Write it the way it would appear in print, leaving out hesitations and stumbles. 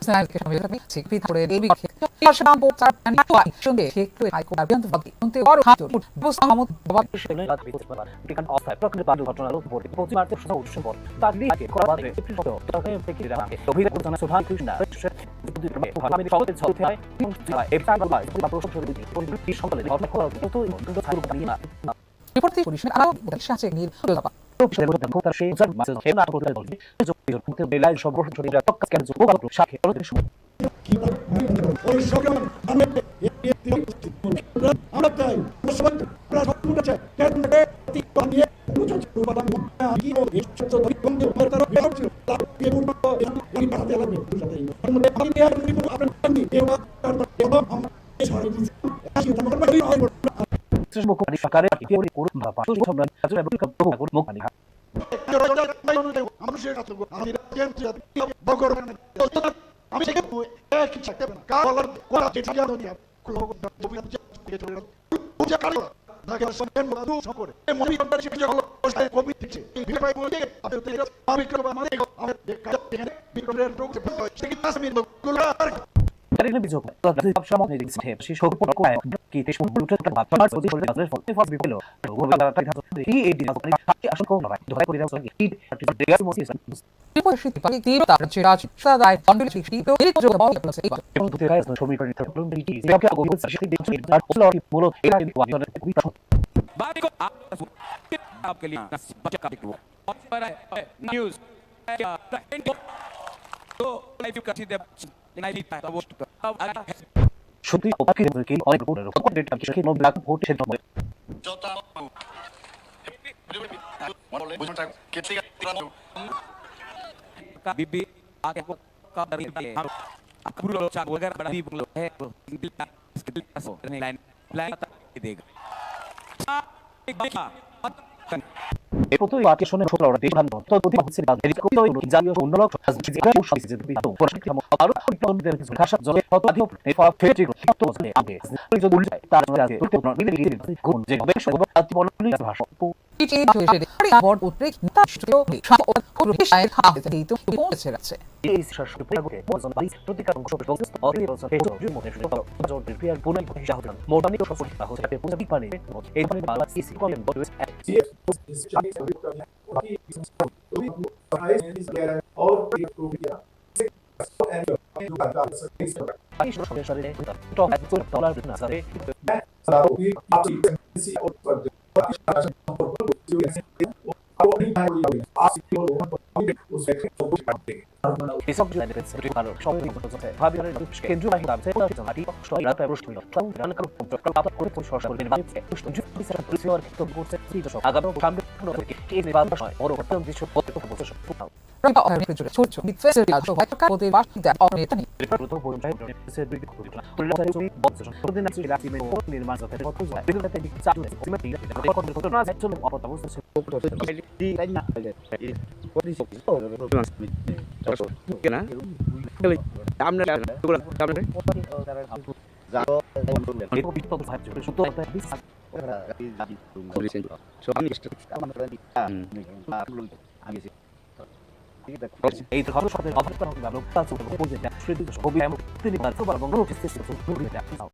que chamei também, se que por ele que eu chamar um pouco para mim atuar, chamei que tu vai com a vento vai não ter hora rápido você não muito vai সেগুলো রাত বিতে পারে বিকান offer প্রকৃত বাদু ঘটনা লোক পড়ে প্রতি মার্তে শুধু উৎসব পড়ে তার লিখে করা বাদে প্রিন্ট তাকে থেকে রাখে অভিযোগ করতে সুধান কৃষ্ণ যদি আমি সবাই চলতে হয় এই টাইম বাই পুরো প্রশ্ন ছড়িয়ে দিই পরিস্থিতি সকালে ঘটনা করা তো কিন্তু ছাড়ু পারি না রিপোর্টটি পরিষ্কার আলো সাথে নিয়ে দাবা সেটা বলতে কোথার সেই মাসে হেনা করতে বলবি যোগ করতে বেলায় সব প্রশ্ন ছড়িয়ে রাখা কাজ যোগ করতে সাথে করতে সময় ওই সকল আমি আমরা তাই সবাই প্রাথমিক আছে কেন নিয়ে উপাদান কি ও ছোট ধরি কম দিয়ে মারতার বেরোচ্ছি এই পূর্ব আমি পাঠাতে লাগবে আমি আর আপনি এবার আমরা এই সরি আসি তোমার বাড়ি হয় মুখ পানি সরকারে কি করে বাবা সম্মান আছে এবং কত মুখ পানি মানুষের কাছে আমি বগর আমি থেকে এক চাকতে না কালার কোলা যে জায়গা দুনিয়া কোলা জমি থেকে চলে পূজা করে ঢাকা সন্তান বন্ধু সকলে এই মনি কন্টারশিপ যে হলো ওই কবি থেকে এই ভিড় বলতে আপনি তো আমি করব আমাদের আমাদের কাজ থেকে বিক্রমের রোগ থেকে কি তাসমির গুলা Karina bizog, da chamam de se se show por coisa que tem um bruto da bata, mas pode fazer das fotos, faz bibelo. Vou dar a tarefa e ele acho que não vai. Do vai por isso aqui, de gas moças. Depois que para que tá para tirar, está daí, quando ele fica, ele pode jogar bola para você. Eu tô terás no show me para então, não diz. Eu quero algo que seja dentro de dar o lado molo, ele vai fazer o que tá. Vai com आपके लिए बच्चा का दिखो और news तो live का सीधे সত্যি ওকে কি অনেক বড় রকম ডেটা কি কি নোট ব্ল্যাক ভোট সেটা হবে জটা बीबी आगे को का dari aku lo cak wagar pada bibi lo skill line देगा এরপর তো বাকি শুনে ছোট ওরা দেখান তো প্রতি হচ্ছে না এদিকে কই ওই জাতীয় উন্নয়ন রাজনীতি যে সবই যে বিতো পরিস্থিতি আরো উন্নয়নের কিছু ভাষা জলে কত আদিও এই ফেটি তো আছে আগে ওই যে উল্টে তার আগে তো মিলে মিলে কোন যে হবে সব আদি বলনি ভাষা এটি হয়েছে বোর্ড উদ্রেক রাষ্ট্রীয় প্রতিষ্ঠানের হাতে দিতে পৌঁছে গেছে এই শাসক পুরোকে মজন বাইস প্রতিকার অংশ বলতে অধীর বছর এই জোর মধ্যে জোর রিপেয়ার পুনঃ হিসাব হলো মোটামুটি সফলতা হচ্ছে পুরো বিপারে এই মানে বাংলা সিসি কলেন বলতে এসব জেনে ভালো সব ভাবি কেন্দ্রীয় বাহিনী ভাবছে জাতি রাত প্রশ্ন তাও রান করে সরকার বলেন ভাবছে পুলিশের তো করছে আগামী সামনে এই নির্বাচন হয় বড় একটা কিছু করতে বলছে Ramba ở bên phía chuột bị phê xử là cho vay các công ty bắt để ở này tani. Proto por un se bir ko dikla. Por la tare bot so. Por den se la time ko ni ma so te ko zo. Bin la te dik sa ni ko me ti. Ko ko na se so ko ta bo se ko to di na. Ko di so. Ke na? Kali. Amna ko la amna. Za ni ko bit to sa so to ta bis. So আমি আমি এই ধরনের সাথে কথা বলতে হবে লোকটা চলবে বুঝে দেখ সেদিকে সবই আমি তিনি বারবার বঙ্গ অফিসে